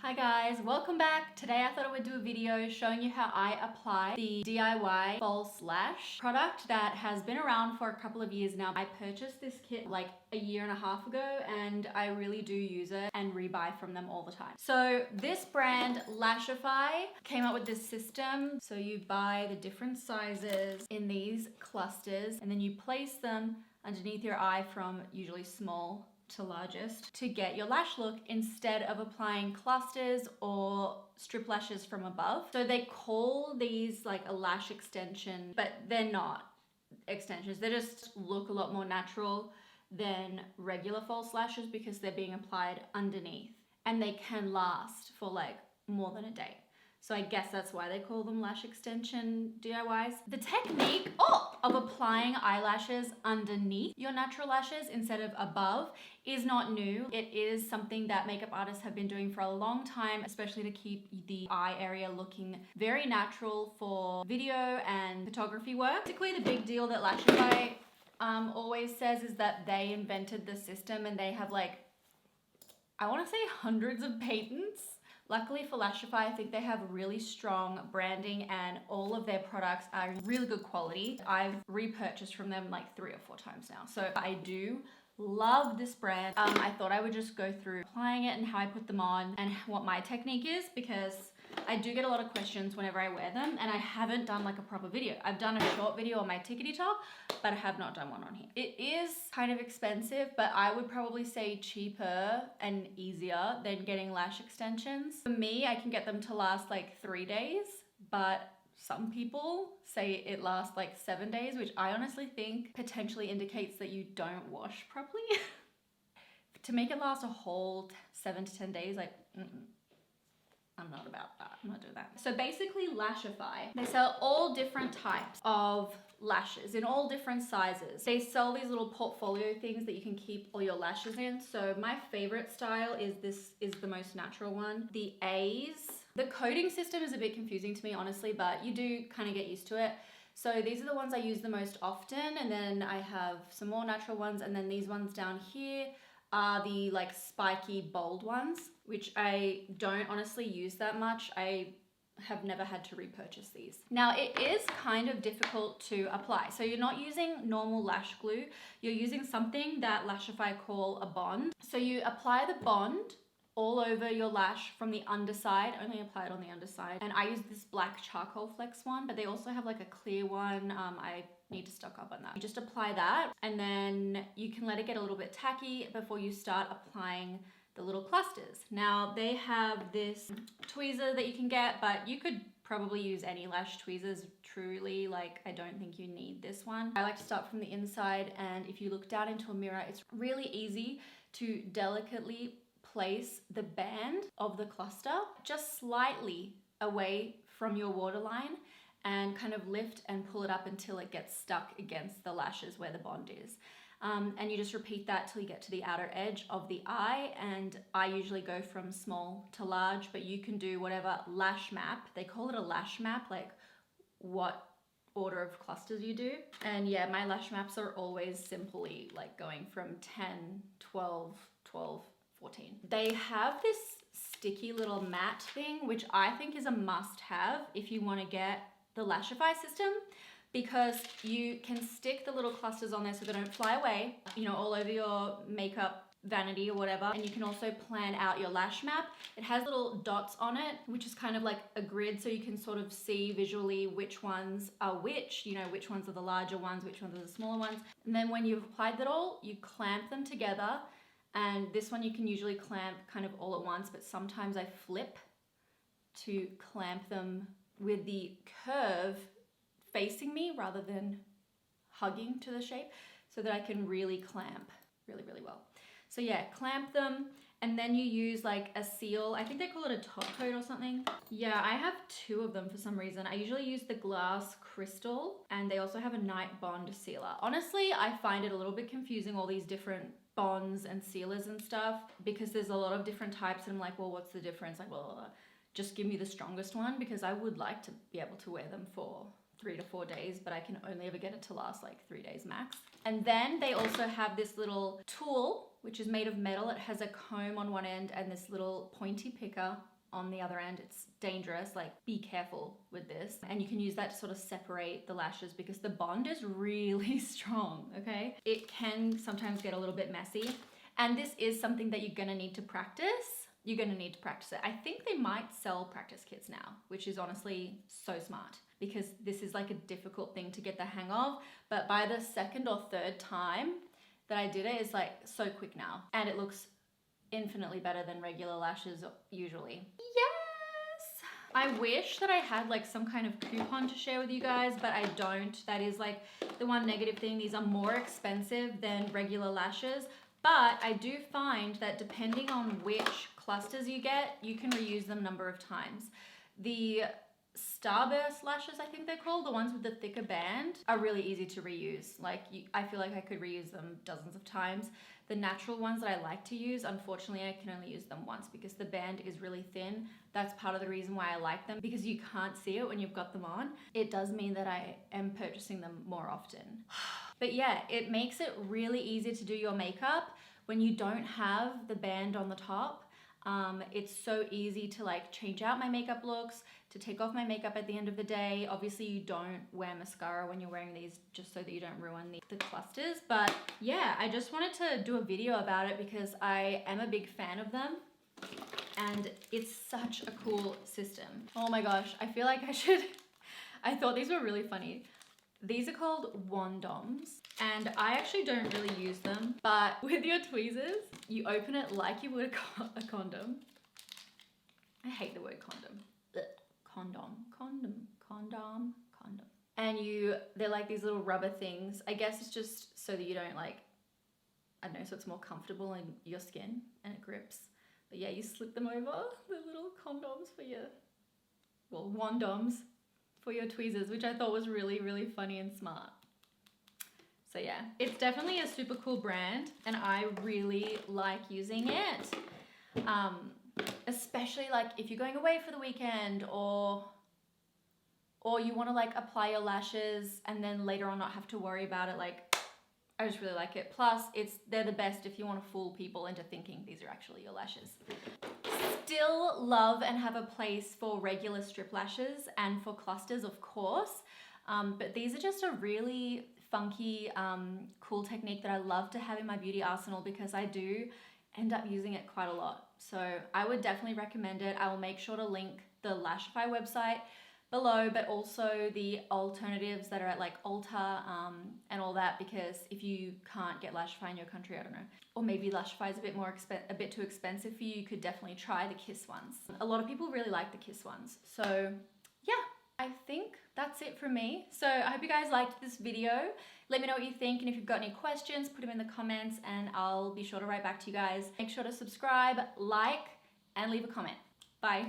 Hi guys, welcome back. Today I thought I would do a video showing you how I apply the DIY false lash product that has been around for a couple of years now. I purchased this kit like a year and a half ago and I really do use it and rebuy from them all the time. So this brand, Lashify, came up with this system. So you buy the different sizes in these clusters and then you place them underneath your eye from usually small to largest to get your lash look instead of applying clusters or strip lashes from above. So they call these like a lash extension, but they're not extensions. They just look a lot more natural than regular false lashes because they're being applied underneath and they can last for like more than a day. So I guess that's why they call them lash extension DIYs. The technique of applying eyelashes underneath your natural lashes instead of above is not new. It is something that makeup artists have been doing for a long time, especially to keep the eye area looking very natural for video and photography work. Basically, the big deal that Lashify always says is that they invented the system and they have like, I want to say hundreds of patents. Luckily for Lashify, I think they have really strong branding and all of their products are really good quality. I've repurchased from them like 3 or 4 times now. So I do love this brand. I thought I would just go through applying it and how I put them on and what my technique is because I do get a lot of questions whenever I wear them and I haven't done like a proper video. I've done a short video on my tickety top, but I have not done one on here. It is kind of expensive, but I would probably say cheaper and easier than getting lash extensions. For me, I can get them to last like 3 days, but some people say it lasts like 7 days, which I honestly think potentially indicates that you don't wash properly. To make it last a whole 7 to 10 days, like, I'm not about that. I'm not doing that. So basically Lashify, they sell all different types of lashes in all different sizes. They sell these little portfolio things that you can keep all your lashes in. So my favorite style is this is the most natural one, the A's. The coding system is a bit confusing to me, honestly, but you do kind of get used to it. So these are the ones I use the most often. And then I have some more natural ones. And then these ones down here are the like spiky bold ones, which I don't honestly use that much. I have never had to repurchase these. Now it is kind of difficult to apply. So you're not using normal lash glue. You're using something that Lashify call a bond. So you apply the bond all over your lash from the underside, only apply it on the underside. And I use this black charcoal flex one, but they also have like a clear one. I need to stock up on that. You just apply that and then you can let it get a little bit tacky before you start applying the little clusters. Now they have this tweezer that you can get, but you could probably use any lash tweezers truly. Like, I don't think you need this one. I like to start from the inside, and if you look down into a mirror, it's really easy to delicately place the band of the cluster just slightly away from your waterline and kind of lift and pull it up until it gets stuck against the lashes where the bond is. And you just repeat that till you get to the outer edge of the eye, and I usually go from small to large, but you can do whatever Lash Map. They call it a Lash Map, like what order of clusters you do. And yeah, my lash maps are always simply like going from 10, 12, 12, 14. They have this sticky little mat thing, which I think is a must-have if you want to get the Lashify system, because you can stick the little clusters on there so they don't fly away, you know, all over your makeup vanity or whatever. And you can also plan out your lash map. It has little dots on it, which is kind of like a grid, so you can sort of see visually which ones are which, you know, which ones are the larger ones, which ones are the smaller ones. And then when you've applied that all, you clamp them together. And this one you can usually clamp kind of all at once, but sometimes I flip to clamp them with the curve facing me rather than hugging to the shape, so that I can really clamp really, really well. So yeah, clamp them, and then you use like a seal. I think they call it a top coat or something. Yeah, I have 2 of them for some reason. I usually use the glass crystal, and they also have a night bond sealer. Honestly, I find it a little bit confusing, all these different bonds and sealers and stuff, because there's a lot of different types, and I'm like, well, what's the difference? Like, well, just give me the strongest one, because I would like to be able to wear them for 3 to 4 days, but I can only ever get it to last like 3 days max. And then they also have this little tool, which is made of metal. It has a comb on one end and this little pointy picker on the other end. It's dangerous, like be careful with this. And you can use that to sort of separate the lashes because the bond is really strong, okay? It can sometimes get a little bit messy. And this is something that you're gonna need to practice. You're gonna need to practice it. I think they might sell practice kits now, which is honestly so smart because this is like a difficult thing to get the hang of. But by the second or third time that I did it, it's like so quick now. And it looks infinitely better than regular lashes usually. Yes! I wish that I had like some kind of coupon to share with you guys, but I don't. That is like the one negative thing. These are more expensive than regular lashes, but I do find that depending on which clusters you get, you can reuse them a number of times. The Starburst lashes, I think they're called, the ones with the thicker band, are really easy to reuse. Like I feel like I could reuse them dozens of times. The natural ones that I like to use, unfortunately, I can only use them once because the band is really thin. That's part of the reason why I like them, because you can't see it when you've got them on. It does mean that I am purchasing them more often. But yeah, it makes it really easy to do your makeup when you don't have the band on the top. It's so easy to like change out my makeup looks, to take off my makeup at the end of the day. Obviously you don't wear mascara when you're wearing these just so that you don't ruin the clusters. But yeah, I just wanted to do a video about it because I am a big fan of them and it's such a cool system. Oh my gosh, I feel like I thought these were really funny. These are called wandoms and I actually don't really use them, but with your tweezers, you open it like you would a condom. I hate the word condom. Ugh. Condom. And they're like these little rubber things. I guess it's just so that you don't like, I don't know, so it's more comfortable in your skin and it grips. But yeah, you slip them over, the little condoms for your, well, wandoms for your tweezers, which I thought was really, really funny and smart. So yeah, it's definitely a super cool brand and I really like using it. Especially like if you're going away for the weekend or you want to like apply your lashes and then later on not have to worry about it. Like, I just really like it. Plus they're the best if you want to fool people into thinking these are actually your lashes. Still love and have a place for regular strip lashes and for clusters, of course. But these are just a really funky, cool technique that I love to have in my beauty arsenal because I do end up using it quite a lot. So I would definitely recommend it. I will make sure to link the Lashify website below, but also the alternatives that are at like Ulta and all that, because if you can't get Lashify in your country, I don't know, or maybe Lashify is a bit too expensive for you, you could definitely try the Kiss ones. A lot of people really like the Kiss ones. So yeah, I think that's it from me. So I hope you guys liked this video. Let me know what you think, and if you've got any questions, put them in the comments and I'll be sure to write back to you guys. Make sure to subscribe, like, and leave a comment. Bye.